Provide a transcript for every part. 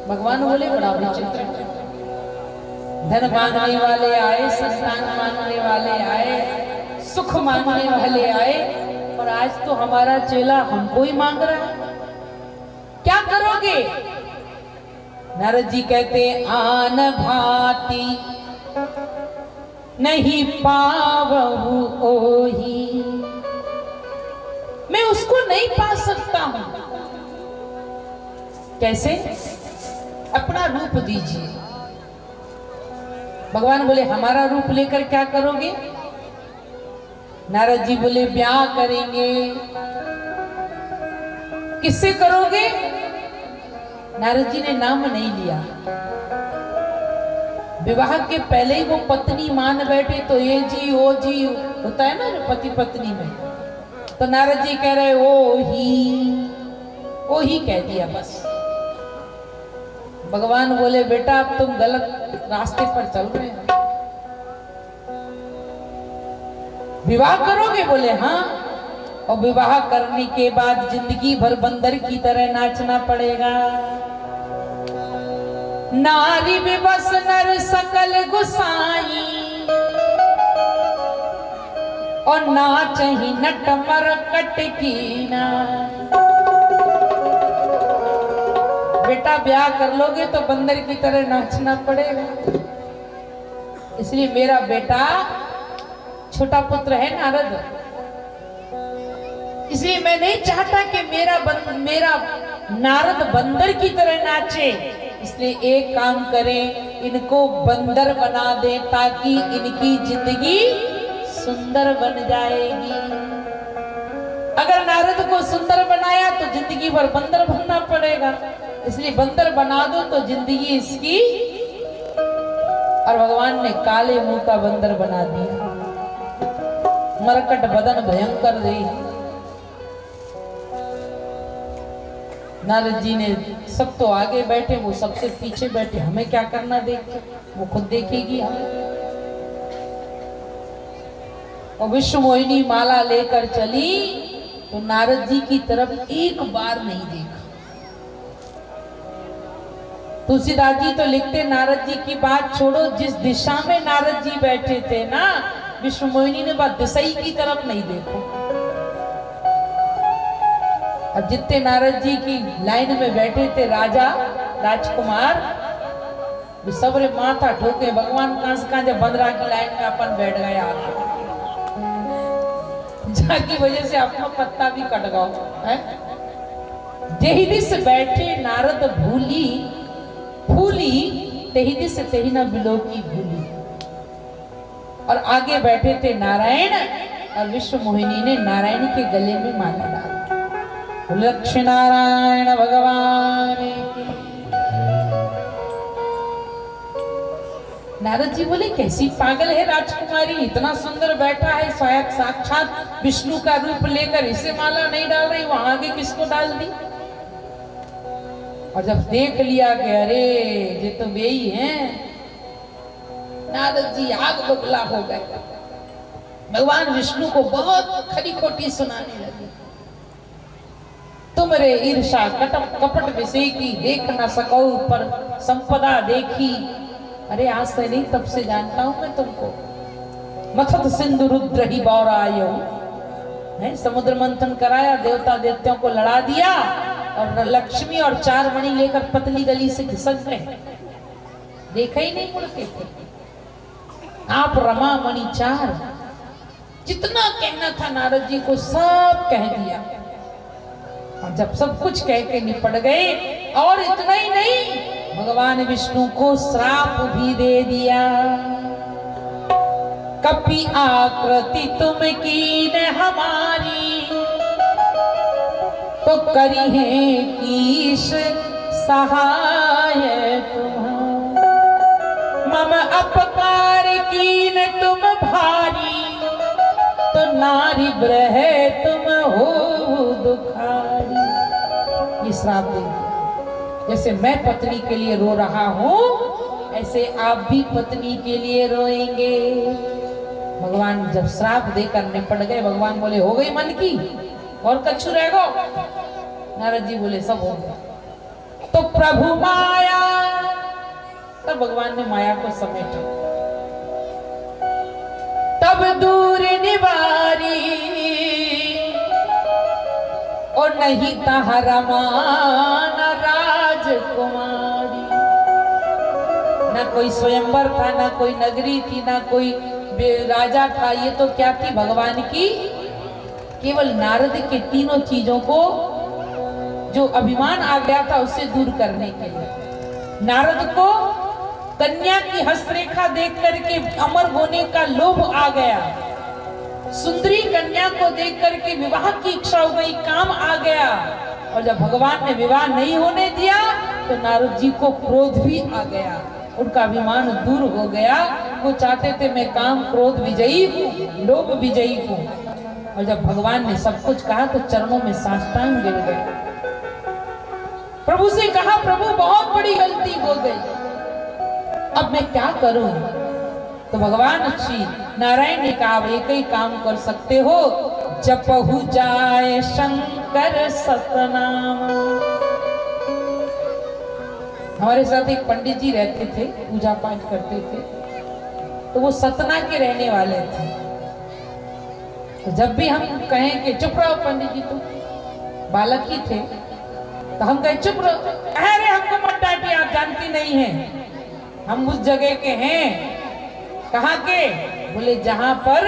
भगवान बोले बड़ा विचित्र, धन मांगने वाले आए, संतान मांगने वाले आए, सुख मांगने वाले आए, और आज तो हमारा चेला हमको ही मांग रहा है, क्या करोगे? नारद जी कहते आन भांति नहीं पावहु ओही, मैं उसको नहीं पा सकता हूं। कैसे? अपना रूप दीजिए। भगवान बोले हमारा रूप लेकर क्या करोगे? नारद जी बोले ब्याह करेंगे। किससे करोगे? नारद जी ने नाम नहीं लिया। विवाह के पहले ही वो पत्नी मान बैठे तो ये जी वो जी होता है ना जो पति पत्नी में, तो नारद जी कह रहे ओ ही कह दिया बस। भगवान बोले बेटा अब तुम गलत रास्ते पर चल रहे हो, विवाह करोगे? बोले हाँ। और विवाह करने के बाद जिंदगी भर बंदर की तरह नाचना पड़ेगा। नारी विवश नर सकल गुसाई, और नाच ही नट मरकट की ना। बेटा ब्याह कर लोगे तो बंदर की तरह नाचना पड़ेगा। इसलिए मेरा बेटा छोटा पुत्र है नारद, इसलिए मैं नहीं चाहता कि मेरा नारद बंदर की तरह नाचे। इसलिए एक काम करें, इनको बंदर बना दे ताकि इनकी जिंदगी सुंदर बन जाएगी। अगर नारद को सुंदर बनाया तो जिंदगी भर बंदर बनना पड़ेगा, इसलिए बंदर बना दो तो जिंदगी इसकी। और भगवान ने काले मुंह का बंदर बना दिया, मरकट बदन भयंकर दे। नारद जी ने सब तो आगे बैठे, वो सबसे पीछे बैठे, हमें क्या करना देख के, वो खुद देखेगी हमें। और विश्व मोहिनी माला लेकर चली तो नारद जी की तरफ एक बार नहीं देखा। तुलसीदास जी तो लिखते नारद जी की बात छोड़ो, जिस दिशा में नारद जी बैठे थे ना, विश्व मोहिनी ने बात दिशाई की तरफ नहीं देखो। और जितने नारद जी की लाइन में बैठे थे राजा राजकुमार, वो सबरे माथा ठोके, भगवान कहां से कहां जब बंदरा की लाइन में अपन बैठ गया, जाकी वजह से अपना पत्ता भी कट गया है। जेहि दिस बैठे नारद भूली फूली, तेहि दिस तेहि न बिलो की भूली। और आगे बैठे थे नारायण, और विश्व मोहिनी ने नारायण के गले में माला डाली। लक्ष्मी नारायण भगवान। नारद जी बोले कैसी पागल है राजकुमारी, इतना सुंदर बैठा है, शायद साक्षात विष्णु का रूप लेकर, इसे माला नहीं डाल रही, वहां आगे किसको डाल दी? और जब देख लिया कि अरे ये तो वे ही हैं, नारद जी आग बबूला हो गए। भगवान विष्णु को बहुत खरी खोटी सुनाने लगे। तुम रे ईर्षा कपट विषय की, देख न सको पर संपदा देखी। अरे आज से नहीं तब से जानता हूं मैं तुमको। मथुत सिंधु रुद्र ही बौरायो, है समुद्र मंथन कराया, देवता देवताओं को लड़ा दिया, और लक्ष्मी और चार मणि लेकर पतली गली से खिसक गए, देखा ही नहीं मुड़ के। आप रमा मणि चार, जितना कहना था नारद जी को सब कह दिया। और जब सब कुछ कह के निपट गए, और इतना ही नहीं, भगवान विष्णु को श्राप भी दे दिया। कपि आकृति तुम कीन हमारी, तो करी है कीश सहाय तुम्हारा। मम अपकार कीन तुम भारी, तो नारी ब्रह तुम हो दुखारी। ये श्राप दे दिया। जैसे मैं पत्नी के लिए रो रहा हूं, ऐसे आप भी पत्नी के लिए रोएंगे। भगवान जब श्राप देकर निपट गए, भगवान बोले हो गई मन की, और कछु रह गो? नारद जी बोले सब हो गया। तो प्रभु माया, तब भगवान ने माया को समेटा। तब दूर निवारी और नहीं तहरा मान राजकुमारी। ना कोई स्वयंवर था, ना कोई नगरी थी, ना कोई राजा था। ये तो क्या थी? भगवान की केवल नारद के तीनों चीजों को, जो अभिमान आ गया था उससे दूर करने के लिए। नारद को कन्या की हस्तरेखा देख करके अमर होने का लोभ आ गया। सुंदरी कन्या को देख करके विवाह की इच्छा हो गई, काम आ गया। और जब भगवान ने विवाह नहीं होने दिया तो नारद जी को क्रोध भी आ गया, उनका अभिमान दूर हो गया। वो चाहते थे मैं काम क्रोध विजयी हूँ, लोभ विजयी हूँ। और जब भगवान ने सब कुछ कहा तो चरणों में साष्टांग गिर गए। प्रभु से कहा, प्रभु बहुत बड़ी गलती हो गई, अब मैं क्या करूं? तो भगवान श्री नारायण ने कहा, एक ही काम कर सकते हो, जपहु जाए शंकर सतनाम। हमारे साथ एक पंडित जी रहते थे, पूजा पाठ करते थे, तो वो सतना के रहने वाले थे। तो जब भी हम कहें कि चुप रहो पंडित जी, तो बालक ही थे, तो हम कहें चुप रहो, अरे हमको मत डांटिए, आप जानती नहीं हैं, हम उस जगह के हैं। कहाँ के? बोले जहां पर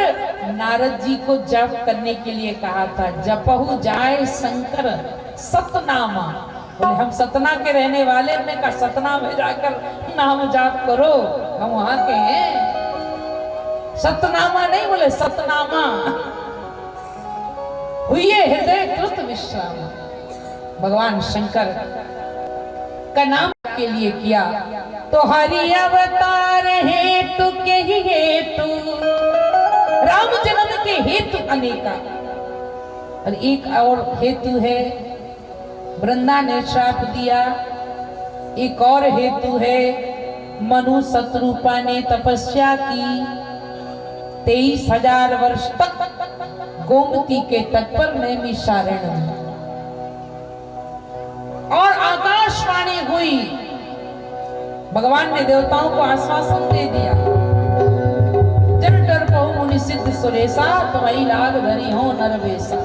नारद जी को जप करने के लिए कहा था, जपहु जाए शंकर सतनामा। बोले हम सतना के रहने वाले, हमने कहा सतना में जाकर नाम जाप करो, हम वहां के हैं। सतनामा नहीं, बोले सतनामा। हुई हृदय कृत विश्राम। भगवान शंकर का नाम के लिए किया तो हरि अवतार हेतु के ही हेतु, राम जन्म के हेतु अनेका। और एक और हेतु है, वृंदा ने श्राप दिया। एक और हेतु है, मनु शत्रुपा ने तपस्या की, 23,000 वर्ष तक गोमती के तट पर नैमिषारण्य में। और आकाशवाणी हुई, भगवान ने देवताओं को आश्वासन दे दिया, जन डर पहु मुनि सिद्ध सुरेशा, तुम्हारी लाग धरी हो नरवेशा।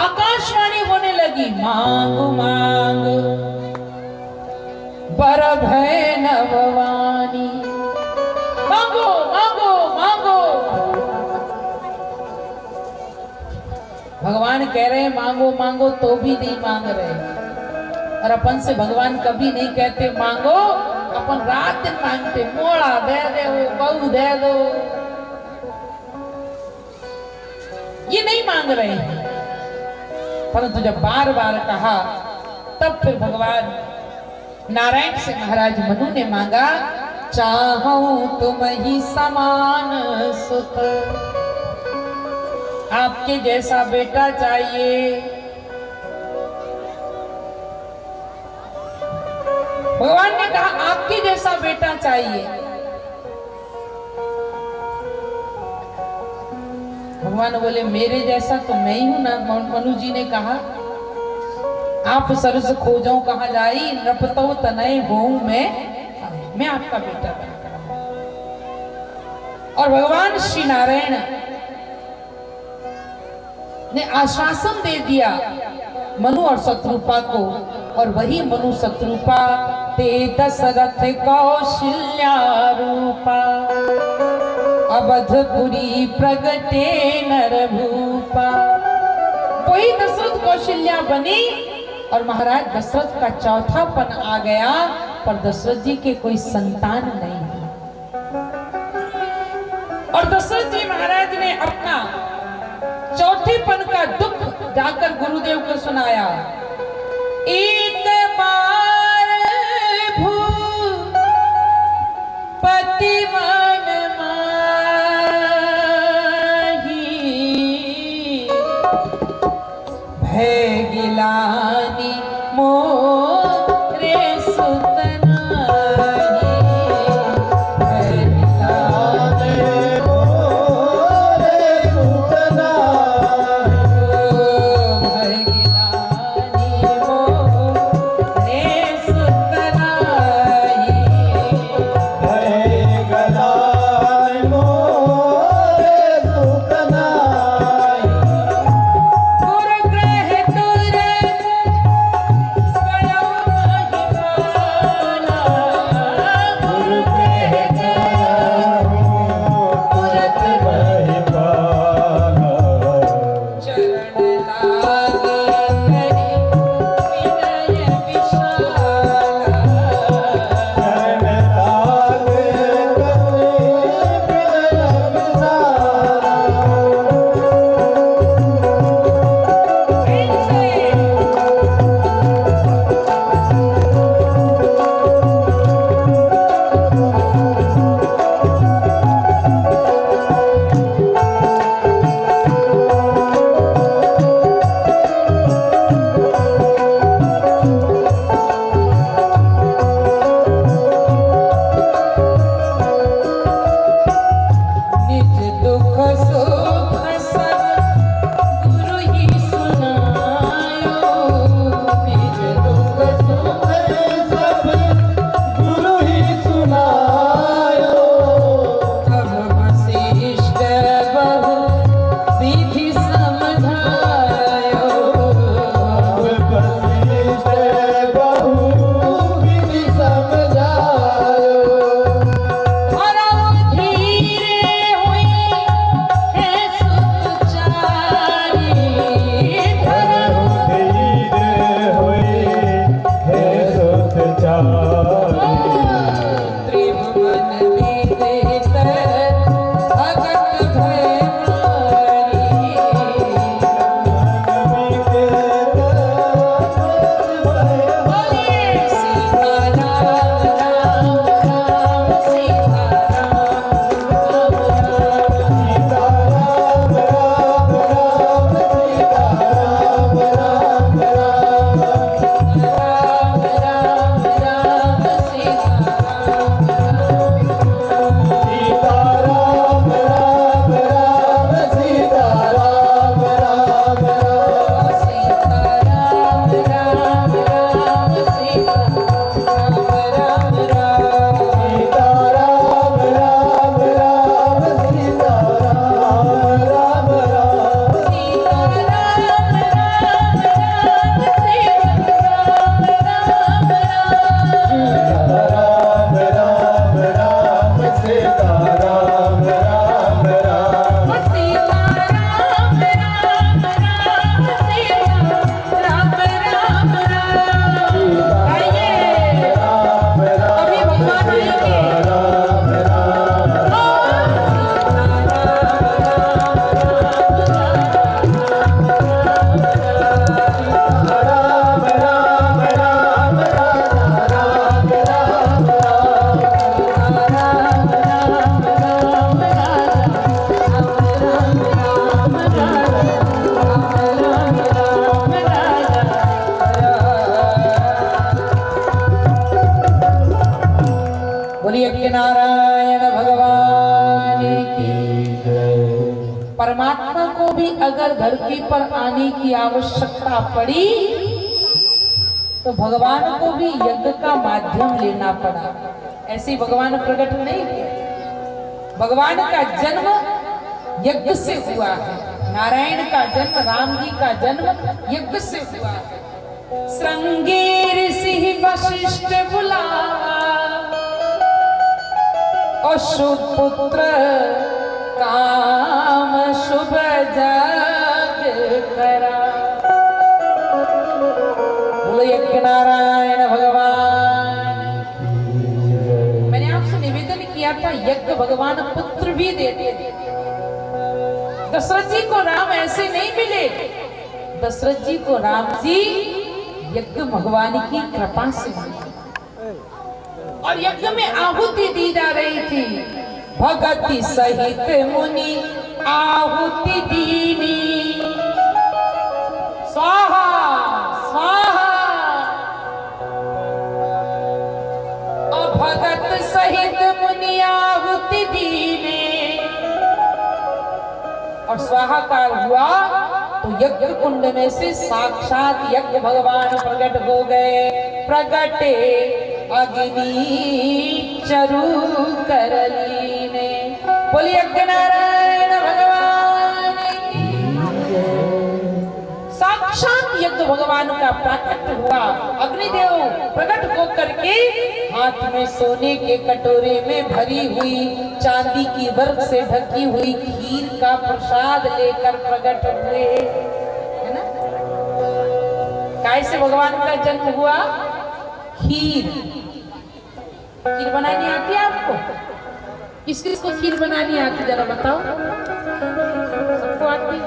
आकाशवाणी होने लगी, मांग मांग बर भय नववानी, मांगो मांगो मांगो। भगवान कह रहे हैं मांगो मांगो, तो भी नहीं मांग रहे। और अपन से भगवान कभी नहीं कहते मांगो, अपन रात दिन मांगते, मोड़ा दे दो, बहू दे दो, ये नहीं मांग रहे हैं। परंतु जब बार बार कहा, तब फिर भगवान नारायण से महाराज मनु ने मांगा, चाहूं तुम ही समान सुत, आपके जैसा बेटा चाहिए। भगवान ने कहा आपके जैसा बेटा चाहिए। भगवान बोले मेरे जैसा तो मैं ही हूं ना। मनु जी ने कहा, आप सरस खोजो कहाँ जाई, नृपतो तनय होऊं मैं आपका बेटा बनकर। और भगवान श्री नारायण ने आश्वासन दे दिया मनु और शत्रुपा को। और वही मनु शत्रुपा ते दशरथ कौशल्या रूपा, अवधपुरी प्रगटे नर भूपा। वही दशरथ कौशल्या बनी और महाराज दशरथ का चौथापन आ गया, पर दशरथ जी के कोई संतान नहीं है। और दशरथ जी महाराज ने अपना चौथेपन का दुख जाकर गुरुदेव को सुनाया। एक बार भूपति मन माही, भय गिलानी मोरे सुत नाही, भय गिलानी मोरे सुत नाही, भय गिलानी मोरे नारायण भगवान की जय। परमात्मा को भी अगर धरती पर आने की आवश्यकता पड़ी तो भगवान को भी यज्ञ का माध्यम लेना पड़ा। ऐसे भगवान प्रकट नहीं किया। भगवान का जन्म यज्ञ से हुआ है। नारायण का जन्म, राम जी का जन्म यज्ञ से हुआ है। श्रृंगी ऋषि वशिष्ठ बुलावा और सुपुत्र काम शुभ जग करा। बोलो यज्ञ नारायण भगवान। मैंने आपसे निवेदन किया था यज्ञ भगवान पुत्र भी देते थे। दशरथ जी को राम ऐसे नहीं मिले। दशरथ जी को राम जी यज्ञ भगवान की कृपा से मिले और यज्ञ में आहुति दी जा रही थी। भगति सहित मुनि आहुति दीनी स्वाहा स्वाहा। और भगत सहित मुनि आहुति दीनी और स्वाहाकार हुआ तो यज्ञ कुंड में से साक्षात यज्ञ भगवान प्रकट हो गए। प्रगटे अग्नि चरु करलीने। बोलिए यज्ञ नारायण भगवान की। साक्षात यज्ञ भगवान का प्रकट हुआ। अग्निदेव प्रकट होकर के हाथ में सोने के कटोरे में भरी हुई चांदी की वर्क से ढकी हुई खीर का प्रसाद लेकर प्रकट हुए, है ना। काय से भगवान का जन्म हुआ? खीर। खीर बनानी आती है आपको? किस किस को खीर बनानी आती जरा बताओ। सबको आती है?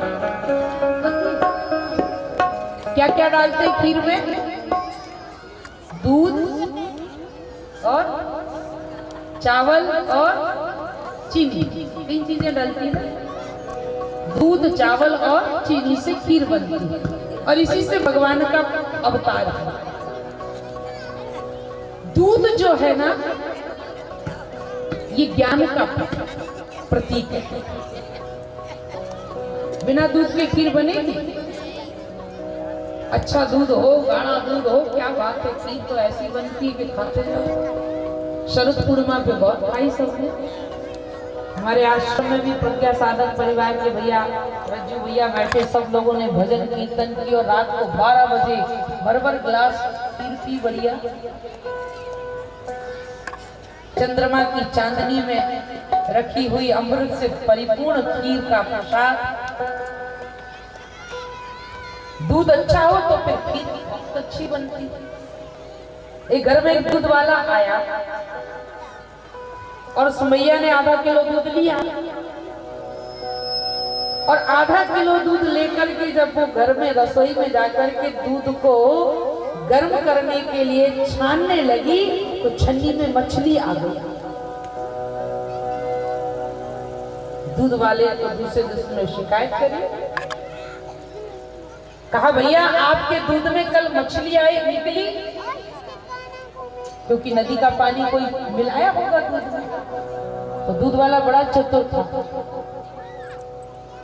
क्या क्या डालते हैं खीर में? दूध और चावल और चीनी, 3 चीजें डलती है। दूध, चावल और चीनी से खीर बनती है और इसी से भगवान का अवतार है। दूध जो है ना, ये ज्ञान का प्रतीक है। बिना दूध के खीर बनेगी? अच्छा दूध हो, गाढ़ा दूध हो, क्या बात है। खीर तो ऐसी बनती है कि खाते जाओ। शरद पूर्णिमा पे बहुत खाई सबने। हमारे आश्रम में भी प्रज्ञा साधक परिवार के भैया, रज्जू भैया बैठे, सब लोगों ने भजन कीर्तन की और रात को 12 बजे भर गिलास खीर पी। बढ़िया चंद्रमा की चांदनी में रखी हुई अमृत से परिपूर्ण खीर का प्रसाद। दूध अच्छा हो तो फिर खीर बहुत अच्छी बनती है। एक घर में एक दूध वाला आया और सुमैया ने आधा किलो दूध लिया और आधा किलो दूध लेकर के जब वो घर में रसोई में जाकर के दूध को गर्म करने के लिए छानने लगी तो छन्नी में मछली आ गई। दूध वाले को दूसरे दूसरे ने शिकायत करी। कहा भैया आपके दूध में कल मछली आई निकली, क्योंकि नदी का पानी कोई मिलाया होगा दूध में। तो दूध वाला बड़ा चतुर था।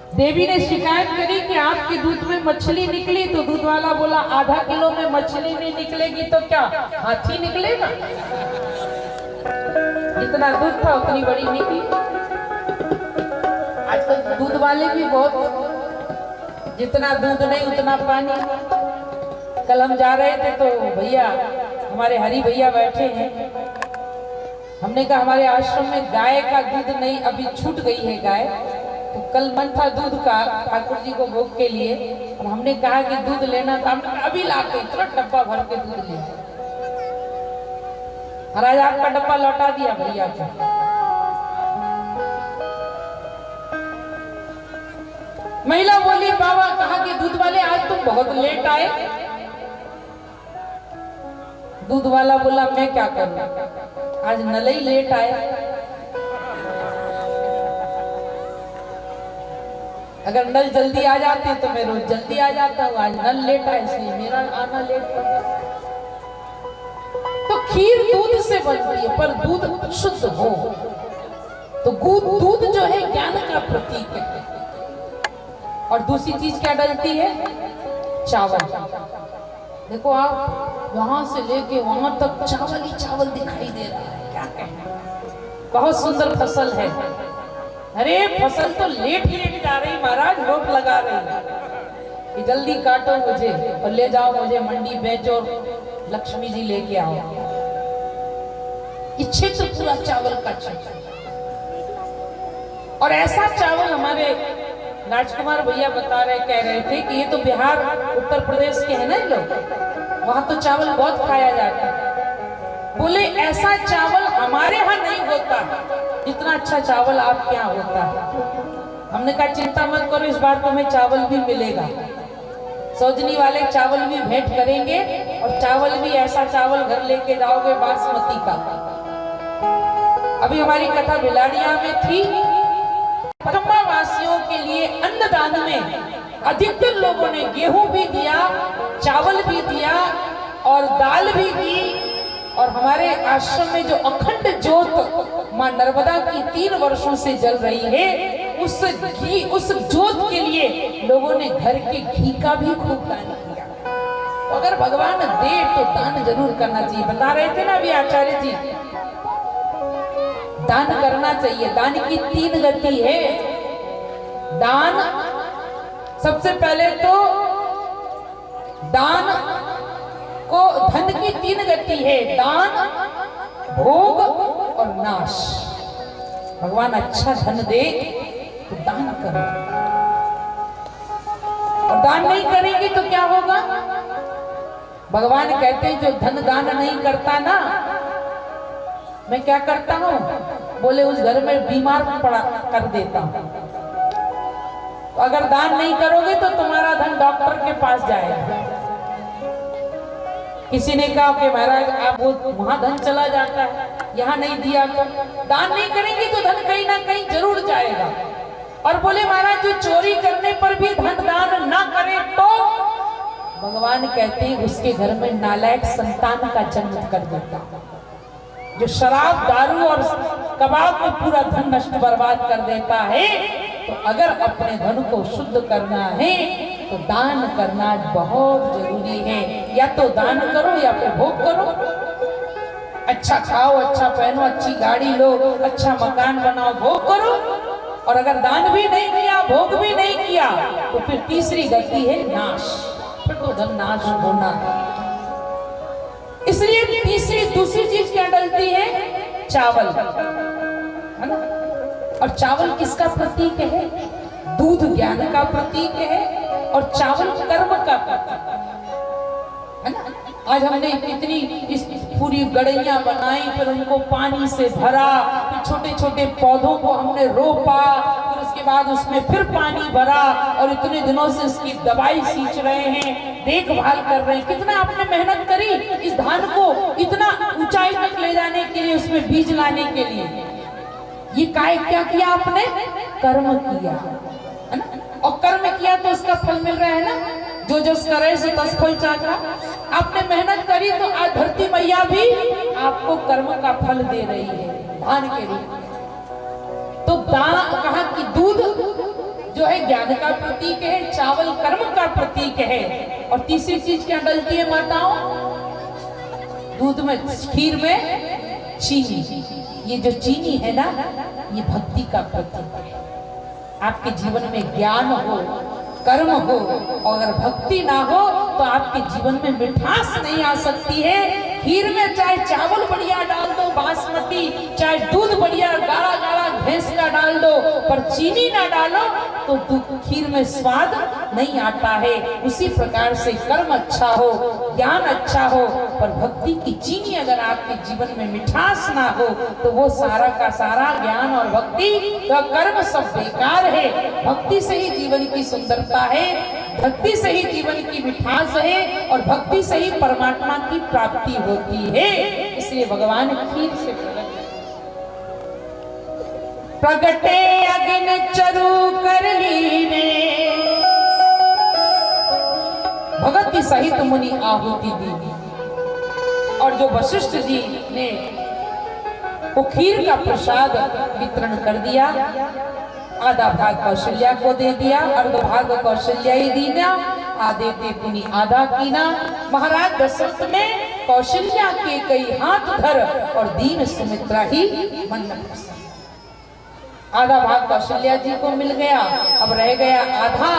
देवी ने शिकायत करी कि आपके दूध में मछली निकली, तो दूध वाला बोला आधा किलो में मछली नहीं निकलेगी तो क्या हाथी निकलेगा? जितना दूध था उतनी बड़ी निकली। आजकल दूध वाले भी बहुत, जितना दूध नहीं उतना पानी। कल हम जा रहे थे तो भैया हमारे हरि भैया बैठे हैं। हमने कहा हमारे आश्रम में गाय का दूध नहीं, अभी छूट गई है गाय, तो कल मन था दूध का ठाकुर जी को भोग के लिए और हमने कहा कि दूध लेना था। हमने अभी लाके तुरंत डब्बा भर के दूध लिया। महाराज आपका डब्बा लौटा दिया भैया को। महिला बोली बाबा कहा कि दूध वाले आज तुम बहुत लेट आए। दूध वाला बोला मैं क्या करूं, आज नल ही लेट आए। अगर नल जल्दी आ जाते तो मैं रोज जल्दी आ जाता हूँ, आज नल लेट है इसलिए मेरा आना लेट हो गया। तो खीर दूध से बनती है पर दूध शुद्ध हो। तो दूध जो है ज्ञान का प्रतीक है। और दूसरी चीज क्या डलती है? चावल। देखो आप वहां से लेके वहां तक चावल ही चावल दिखाई दे रहा है, क्या कहना। बहुत सुंदर फसल है। अरे फसल तो लेट जा रही महाराज, लोग लगा रहे हैं कि जल्दी काटो मुझे और ले जाओ मुझे मंडी बेचो, लक्ष्मी जी लेके आओ। इच्छे तो पूरा चावल का क्षेत्र। और ऐसा चावल हमारे राजकुमार भैया बता रहे, कह रहे थे कि ये तो बिहार उत्तर प्रदेश के हैं ना लोग, वहां तो चावल बहुत खाया जाता है। बोले ऐसा चावल हमारे यहाँ नहीं होता जितना अच्छा चावल आपके यहाँ होता है। हमने कहा चिंता मत करो, इस बार तुम्हें चावल भी मिलेगा। सौजनी वाले चावल भी भेंट करेंगे और चावल भी ऐसा चावल घर लेके जाओगे बासमती का। अभी हमारी कथा भिलाड़िया में थी। परमा वासियों के लिए अन्नदान में अधिकतर लोगों ने गेहूं भी दिया, चावल भी दिया और दाल भी दी। और हमारे आश्रम में जो अखंड ज्योत मां नर्मदा की 3 वर्षों से जल रही है, उस ज्योत के लिए लोगों ने घर के घी का भी खूब दान किया। तो अगर भगवान दे तो दान जरूर करना चाहिए। बता रहे थे ना अभी आचार्य जी, दान करना चाहिए। दान की 3 गति है। दान सबसे पहले तो दान को धन की 3 गति है, दान, भोग और नाश। भगवान अच्छा धन दे तो दान करो, और दान नहीं करेंगे तो क्या होगा? भगवान कहते हैं जो धन दान नहीं करता ना, मैं क्या करता हूं? बोले उस घर में बीमार पड़ा कर देता हूं। तो अगर दान नहीं करोगे तो तुम्हारा धन डॉक्टर के पास जाएगा। किसी ने कहा कि महाराज आप वो वहां धन चला जाता है, यहाँ नहीं दिया तो। दान नहीं करेंगे तो धन कहीं ना कहीं जरूर जाएगा। और बोले महाराज जो चोरी करने पर भी धन दान ना करे तो भगवान कहते हैं उसके घर में नालायक संतान का जन्म कर देता। जो शराब, दारू और कबाब में पूरा धन नष्ट बर्बाद कर देता है। तो अगर अपने धन को शुद्ध करना है तो दान करना बहुत जरूरी है। या तो दान करो या फिर भोग करो। अच्छा खाओ, अच्छा पहनो, अच्छी गाड़ी लो, अच्छा मकान बनाओ, भोग करो। और अगर दान भी नहीं किया, भोग भी नहीं किया, तो फिर तीसरी गति है नाश। फिर तो धन नाश होना है। इसलिए दूसरी चीज क्या डलती है? चावल, है ना। और चावल किसका प्रतीक है? दूध ज्ञान का प्रतीक है और चावल कर्म का प्रतीक है ना। आज हमने कितनी इस पूरी गड़ैया बनाई, फिर उनको पानी से भरा, फिर छोटे छोटे पौधों को हमने रोपा, फिर उसके बाद उसमें फिर पानी भरा और इतने दिनों से इसकी दवाई सींच रहे हैं, देखभाल कर रहे हैं। कितना आपने मेहनत करी इस धान को इतना ऊंचाई तक ले जाने के लिए, उसमें बीज लाने के लिए। ये क्या किया आपने? कर्म किया, है ना। और कर्म किया तो उसका फल मिल रहा है ना। जो जस करे सो तस फल चाखा। आपने मेहनत करी तो आज धरती मैया भी आपको कर्म का फल दे रही है धान के रूप में। तो दान कहा कि दूध जो है ज्ञान का प्रतीक है, चावल कर्म का प्रतीक है। और तीसरी चीज क्या डलती है माताओं? दूध में, खीर में चीनी। ये जो चीनी है ना, ये भक्ति का प्रतीक है। आपके जीवन में ज्ञान हो, कर्म हो, और अगर भक्ति ना हो तो आपके जीवन में मिठास नहीं आ सकती है। खीर में चाहे चावल बढ़िया डाल दो बासमती, चाहे दूध बढ़िया गाढ़ा गाढ़ा भैंस का डाल दो, पर चीनी ना डालो तो खीर में स्वाद नहीं आता है। उसी प्रकार से कर्म अच्छा हो, ज्ञान अच्छा हो, पर भक्ति की चीनी अगर आपके जीवन में मिठास ना हो तो वो सारा का सारा ज्ञान और भक्ति तो कर्म सब बेकार है। भक्ति से ही जीवन की सुंदरता है, भक्ति से ही जीवन की मिठास है, और भक्ति से ही परमात्मा की प्राप्ति होती है। इसलिए भगवान खीर से प्रगटे अग्नि चरु कर लीने, भगति सहित मुनि आहुति दी। और जो वशिष्ठ जी ने वो खीर का प्रसाद वितरण कर दिया। आधा भाग कौशल्या को दे दिया, अर्ध भाग कौशल्या ही दीना, आधे ते पुनि आधा कीना। महाराज दशरथ ने कौशल्या के कई हाथ धर और दीन सुमित्रा ही मन में बसा। आधा भाग कौशल्या जी को मिल गया, अब रह गया आधा,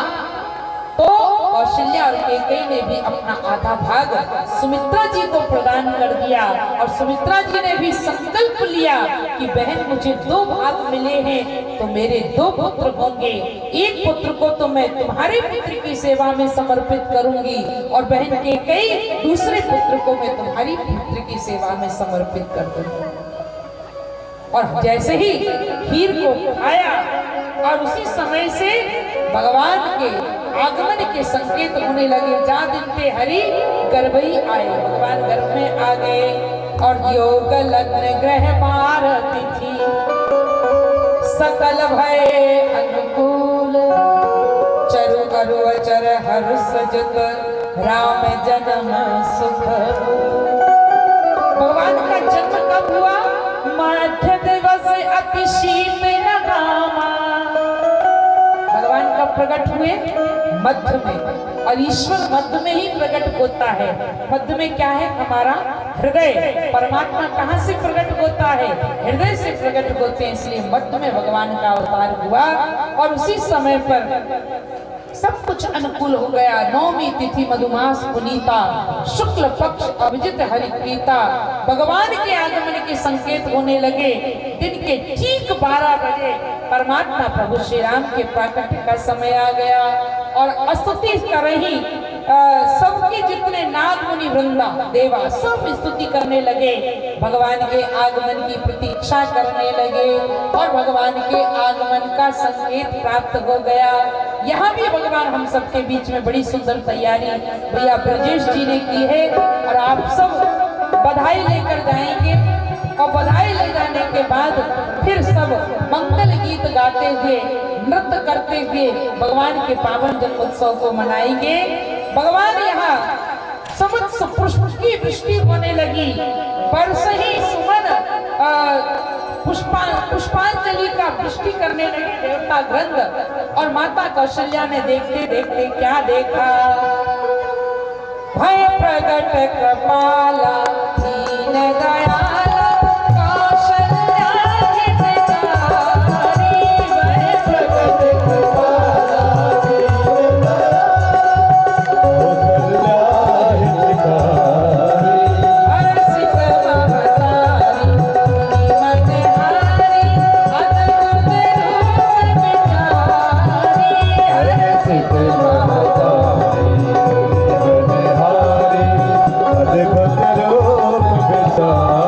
तो कौशल्या और कैकेयी ने भी अपना आधा भाग सुमित्रा जी को प्रदान कर दिया। और सुमित्रा जी ने भी संकल्प लिया कि बहन मुझे 2 भाग मिले हैं तो मेरे 2 पुत्र होंगे, एक पुत्र को तो मैं तुम्हारे पुत्र की सेवा में समर्पित करूंगी और बहन कैकेयी दूसरे पुत्र को मैं तुम्हारी पुत्र की सेवा में समर्पित कर दूंगी। और जैसे ही खीर को खाया और उसी समय से भगवान के आगमन के संकेत होने लगे। जा दिनते हरि गर्भई आए, भगवान गर्भ में आ गए। और योग लग्न ग्रह मार तिथि सकल भय अनुकूल, चरु अरु अचर हर्ष जत राम जन्म सुख। भगवान का जन्म कब हुआ? मध्य दिवस अति शीत लगामा। भगवान कब प्रकट हुए? मध्य में। और ईश्वर मध्य में ही प्रकट होता है। मध्य में क्या है? हमारा हृदय। परमात्मा कहाँ से प्रकट होता है? हृदय से प्रकट होते हैं। इसलिए मध्य में भगवान का अवतार हुआ और उसी समय पर सब कुछ अनुकूल हो गया। 9वीं तिथि मधुमास पुनीता, शुक्ल पक्ष अभिजित हरिप्रीता। भगवान के आगमन के संकेत होने लगे। दिन के ठीक 12 बजे परमात्मा प्रभु श्री राम के प्राकट्य का समय आ गया। और स्तुति कर रही सबके जितने नाग मुनि वृंदा देवा सब स्तुति करने लगे, भगवान के आगमन की प्रतीक्षा करने लगे और भगवान के आगमन का संकेत प्राप्त हो गया। यहाँ भी भगवान हम सबके बीच में बड़ी सुंदर तैयारी भैया ब्रजेश जी ने की है और आप सब बधाई लेकर जाएंगे। और बधाई ले जाने के बाद फिर सब मंगल गीत गाते हुए, नृत्य करते हुए भगवान के पावन जन्मोत्सव को मनाएंगे। भगवान यहाँ समस्त पुष्प की वृष्टि होने लगी, बरस ही सुमन पुष्पांजलि का वृष्टि करने लगे देवता ग्रंथ। और माता कौशल्या ने देखते देखते क्या देखा? भय प्रगट कृपाला दीन दयाला कौशल्या हितकारी। भय प्रगट कृपाला दीन दयाला हितकारी। हर्षित महतारी मुनि मनहारी अद्भुत रूप बिचारी। हर्षित महतारी अद्भुत रूप बिचारी।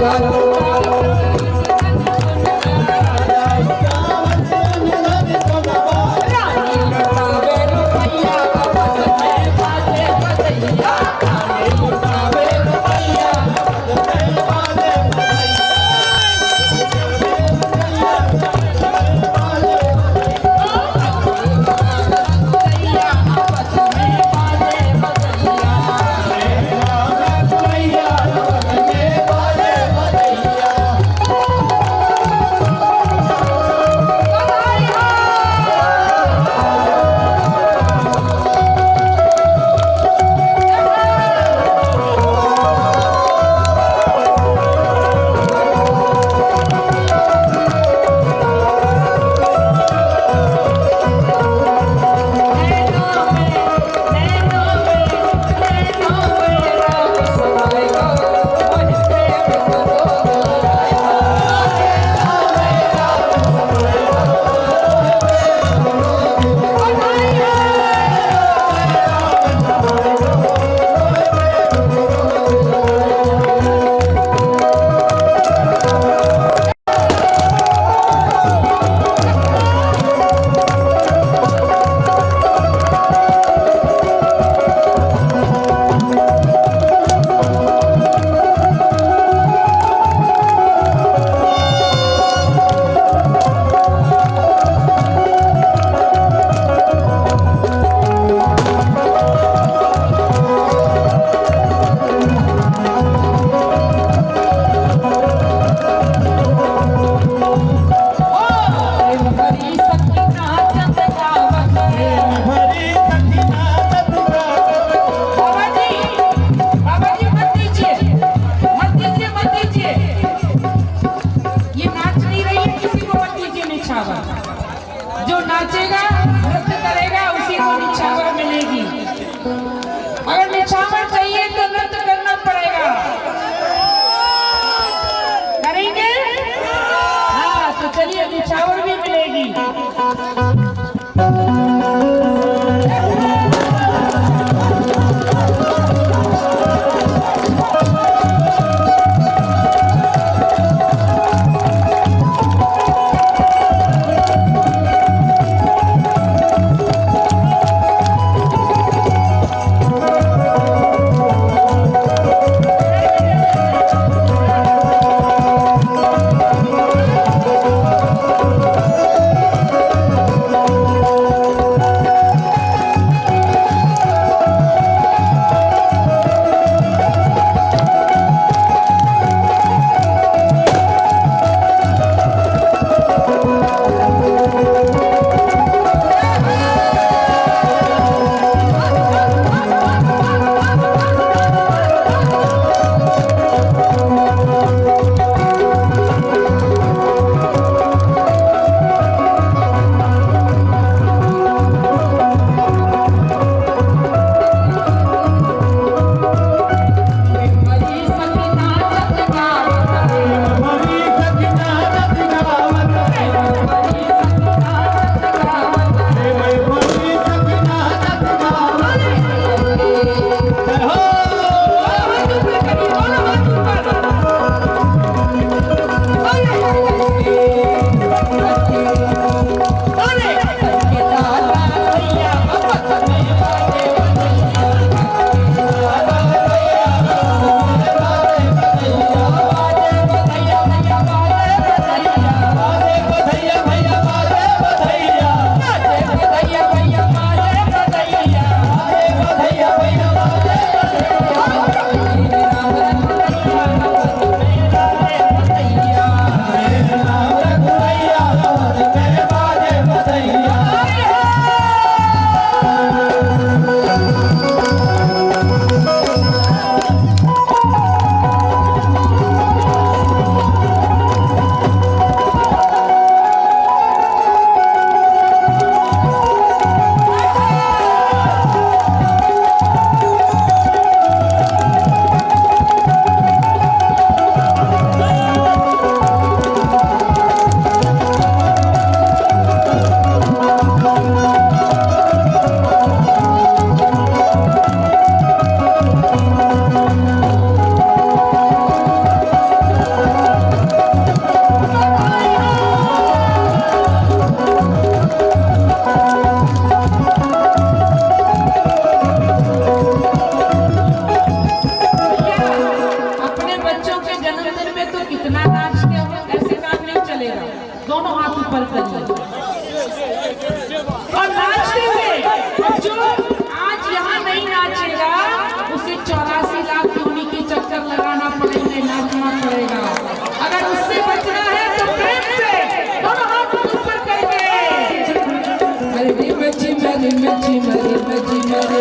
Hey, जितना नाचते हो ऐसे काम नहीं चलेगा, दोनों हाथ ऊपर करिए और नाचते हुए। जो आज यहाँ नहीं नाचेगा उसे 84 लाख योनि के चक्कर लगाना पड़ेंगे, नाचना पड़ेगा। अगर उससे बचना है तो प्रेम से दोनों हाथ ऊपर करके मेरी मची मेरी मची मेरी मची मेरी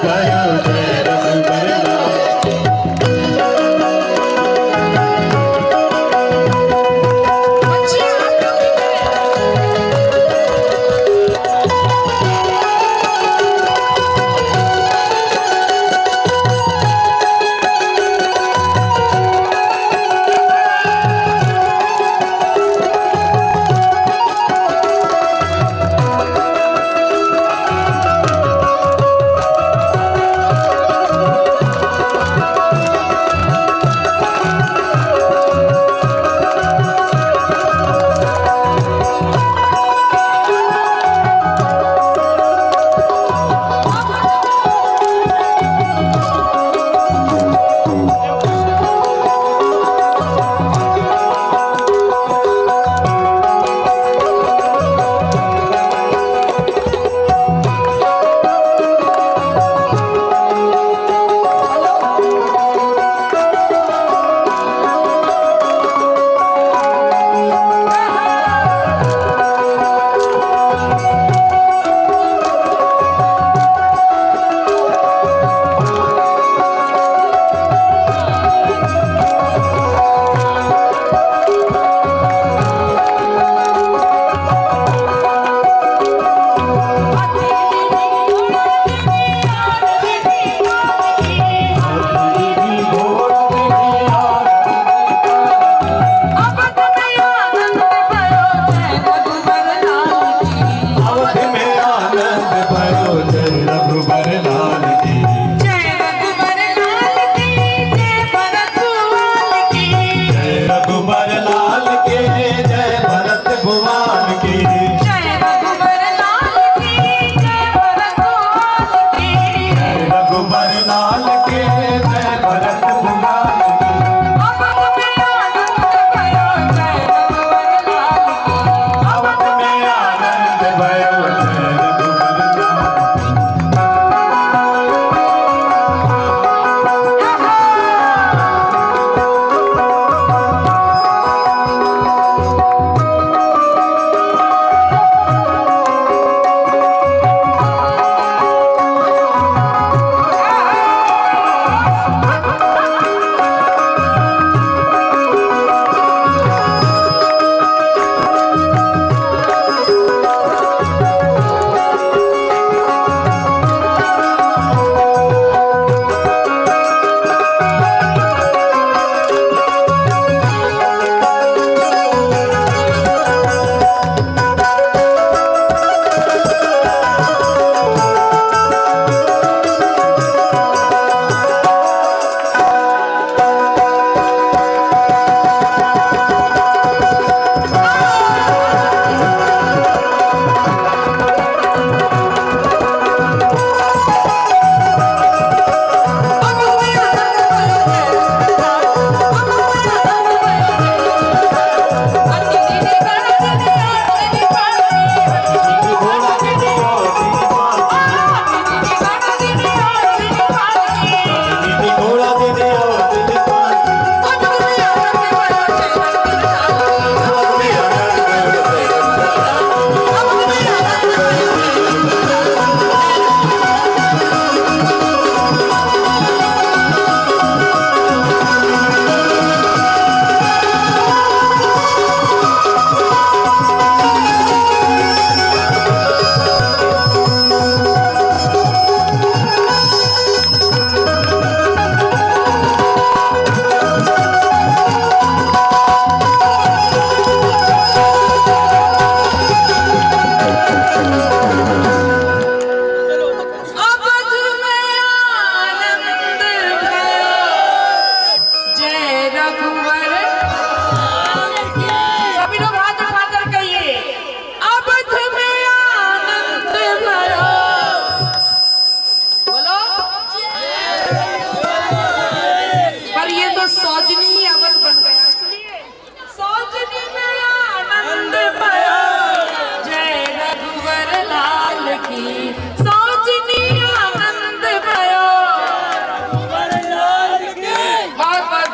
भयो जय रघुबर लाल।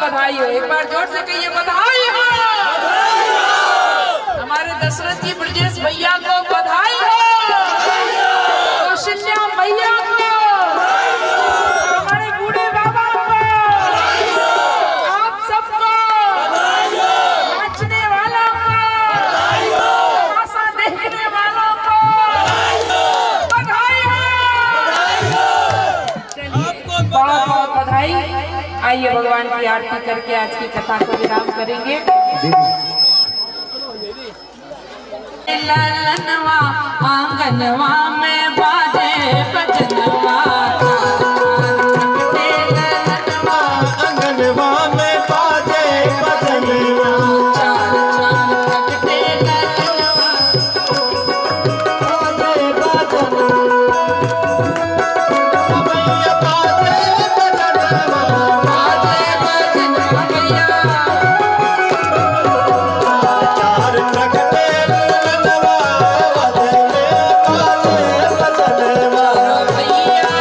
बधाई हो, एक बार जोर से कहिए बधाई हो। हमारे दशरथ जी ब्रजेश भैया को बधाई हो, कौशल्या मैया को आइए भगवान की आरती करके आज की कथा को विराम करेंगे। ललनवा आंगनवा में बाजे बजनवा, अंगनवा में बाजे बजनवा, चार चार खटते ललनवा, बाजे बजनवा, भैया बाजे बजनवा, बाजे बजनवा भैया। चार प्रगटे ललनवा, बाजे बजनवा, भैया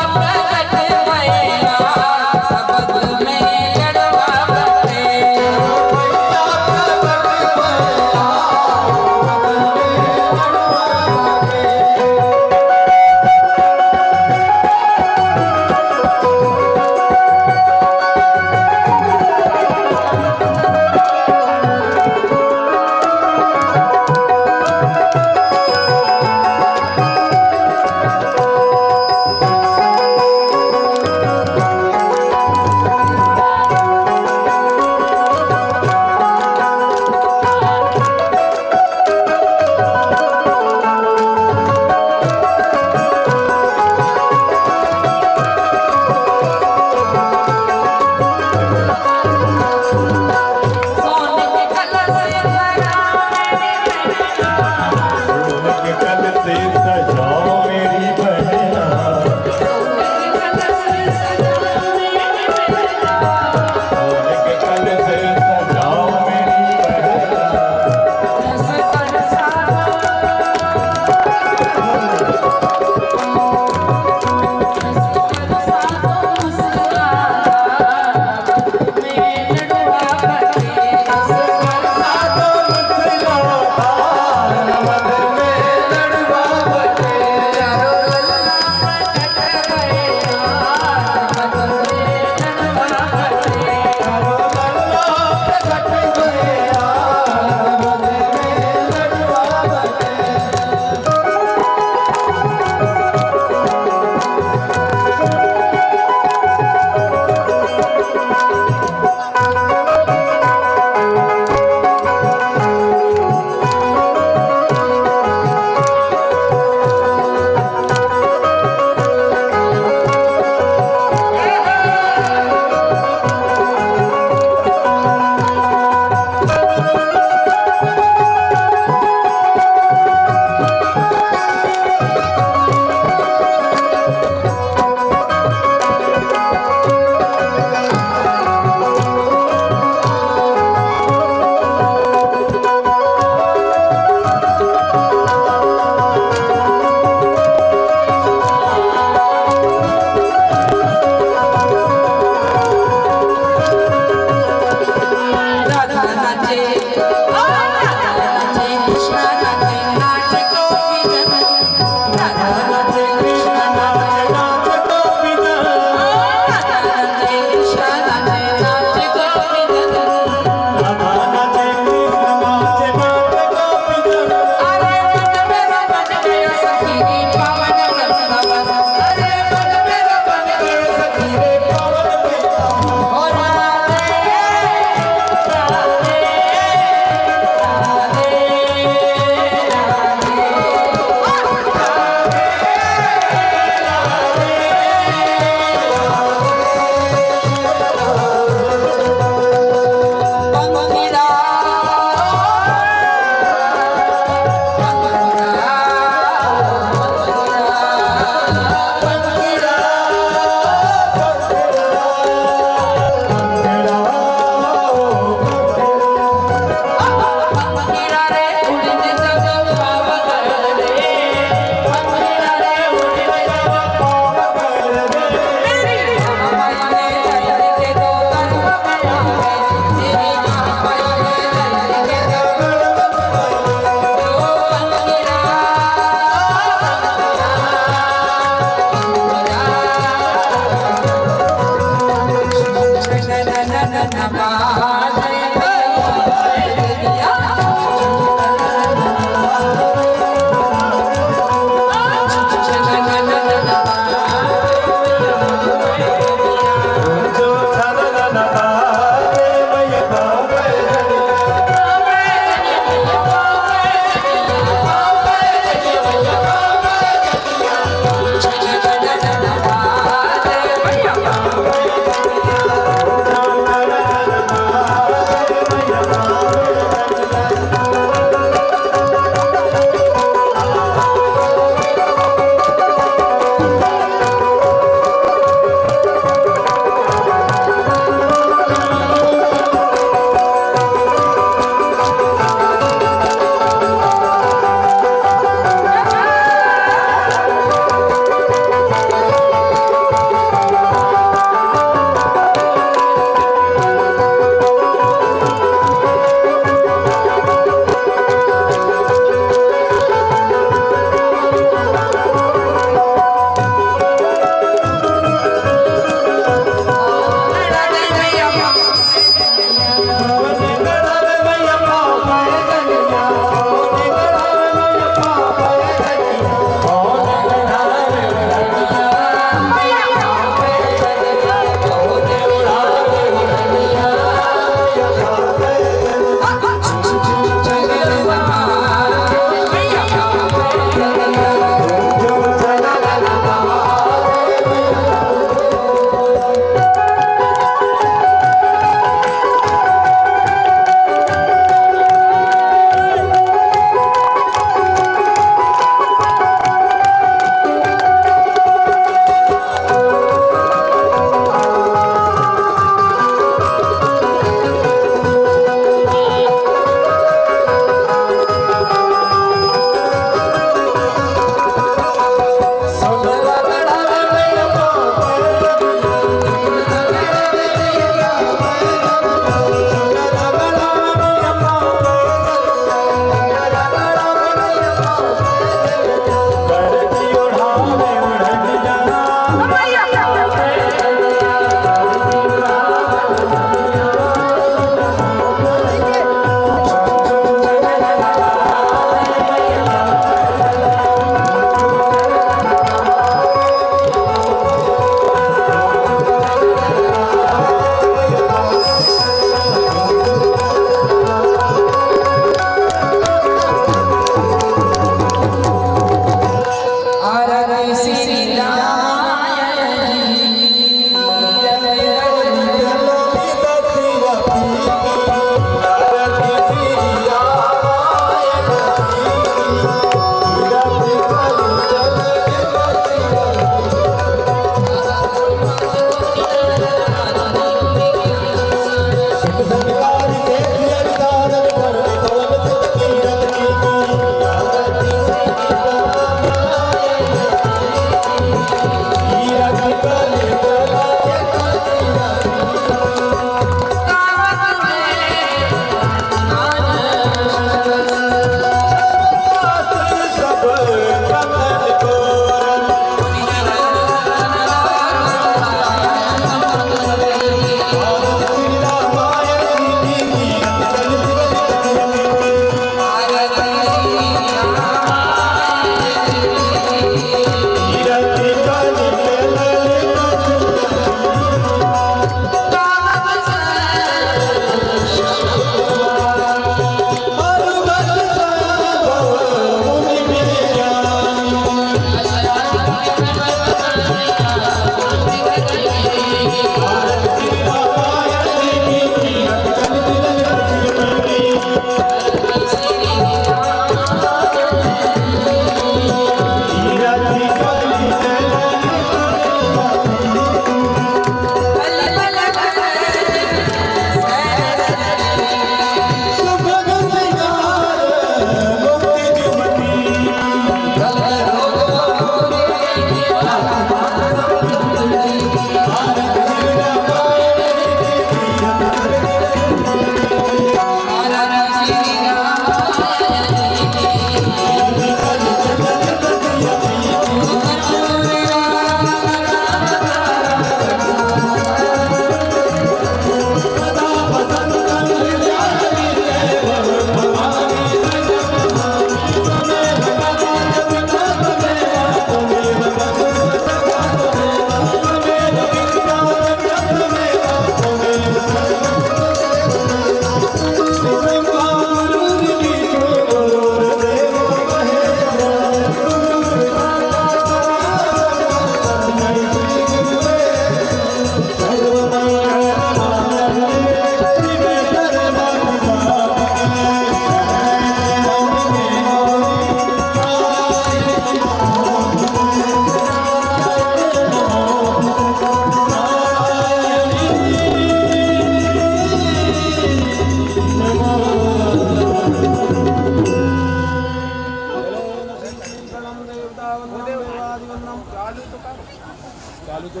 चालू तो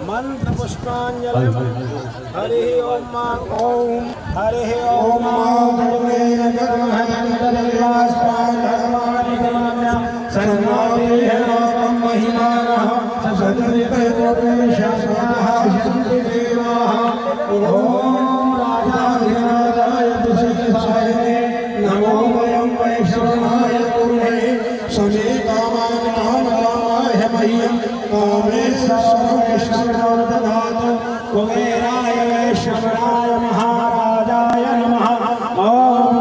मंत्र पुष्पांजलि हरि ओम ओम हरि ओम नमो वयं वैष्णवाय पूर्णे समे कामान् कामकामाय मह्यं कामेश्वरो ददातु कुबेराय वैश्रवणाय महाराजाय नमः ॐ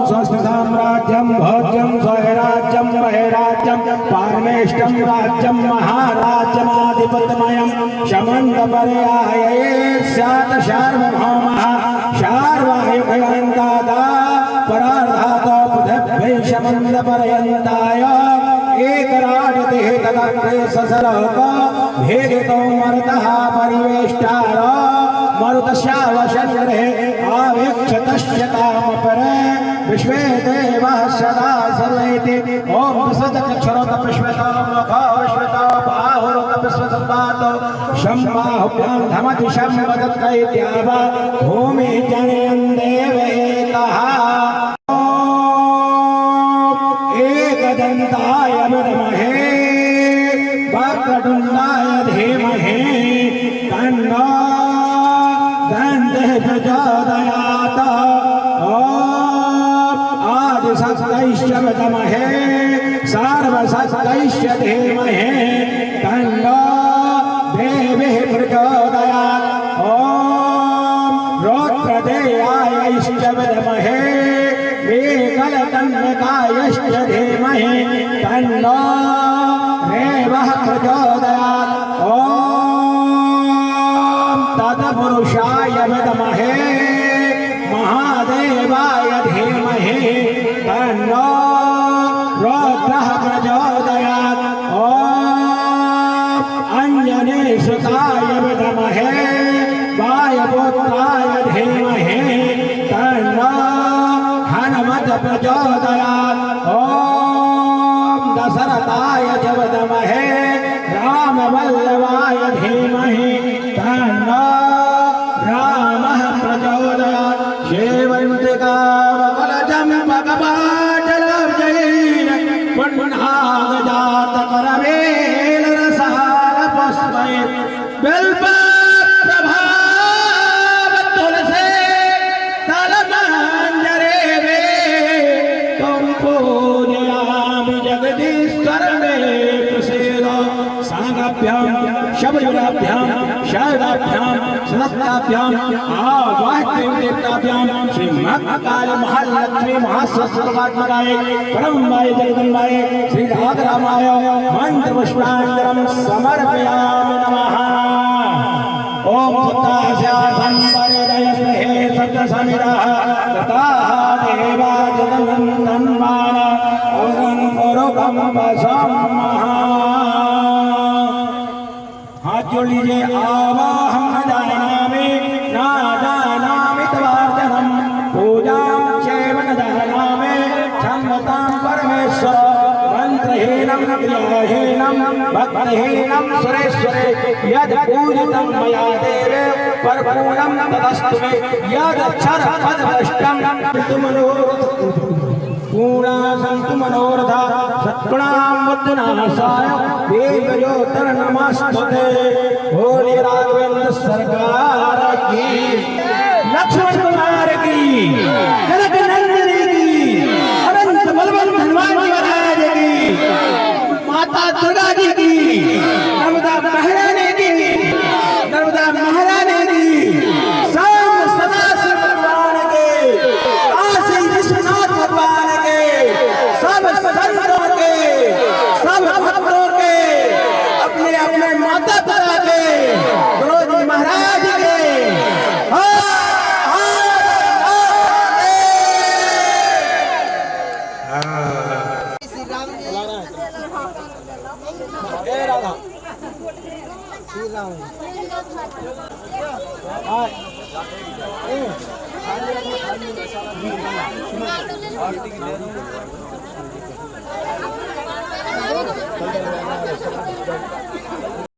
स्वस्ति साम्राज्यं भोज्यं स्वैराज्यं वैराज्यं पारमेष्टं राज्यं महाराज्यमाधिपतमयं शमन्तपर्याये स्यात् सार्वभौमः शार्वायुगयन्तादा परार्धात पृथिव्यै शमन्तपर्यन्ताय एकराजते तदग्रे ससरक भेदितो मरुतः परिवेष्टार मरुतस्यावशङ्ग्रे आवेक्षतस्य कामपरे विश्वे देवः सदा सर्वैति ॐ विश्वतक्षरोत विश्वतो मुखो विश्वतो बाहुरुत विश्वसंवात शम्बाहुभ्यां धमति शम्बदत्तैत्याव भूमि जनयन् देवैकः एकदन्ताय विद्महे वक्रतुण्डाय धीमहि तन्नो दन्तिः प्रचोदयात् ॐ आदिशक्तैश्च विद्महे सर्वशक्तैश्च धीमहि तन्नो देवीः प्रचोदयात् ॐ रौद्रदेयायैश्च विद्महे वेकलकन्यकायश्च धीमहि तन्नो देवः प्रचोदयात् ॐ तत्पुरुषाय विद्महे महादेवाय धीमहि तन्नो रुद्रः प्रचोदयात् ॐ अंजनेसुताय विद्महे वायुपुत्राय धीमहि तन्नो हनुमत् प्रचोदयात् ॐ दशरथाय च विद्महे रामवल्लभाय धीमहि तन्नो रामः प्रचोदयात् शेवन्तिकामकलजं भगवाजलब्जैः पुण्णागजातकरवेलरसालपुष्पैः बिल्वप्रभावतुलसे तलमञ्जरे त्वं पूजयामि जगदीश्वर मे प्रसीद साङ्गाभ्यां शबरिमलाभ्यां शारदाभ्यां सनस्ताभ्यां आवाह्यदेवताभ्यां श्री महाकाल महालक्ष्मी महासरस्वतीमाय परमाय जगदम्बाय श्री राधारामाय मंत्रपुष्पाञ्जलिं समर्पयामि नमः ओम सत्तास्यासंपरिदयस्महे सत्समिरः तताः देवा जगन्नन्दान अवगं पुरुगं वसम्मः हाथ जोड़ लीजिए आवाहं न जानामि तवार्चनम् पूजां चैव न जानामि क्षम्यतां परमेश्वर मंत्रहीनं क्रियाहीनं भक्तिहीनं सुरेश्वरे यद् पूजितं मया देवे परिपूर्णं तदस्तु मे यदक्षर पदभ्रष्टं पूर्णासन्तु मनोरथा सत्गुणामृतनाशाय देवयोतर्नमस्तुते भोले राघवेंद्र सरकार की लक्ष्मण कुमार की जनक नंदिनी की अनंत बलवंत हनुमान महाराज की माता दुर्गा जी की नर्मदा महारानी की नर्मदा महारानी की साम सदाशिव भगवान के काशी विश्वनाथ भगवान के सब संतों के सब भक्तों के अपने अपने माता पिता के गुरु जी महाराज के श्री राम है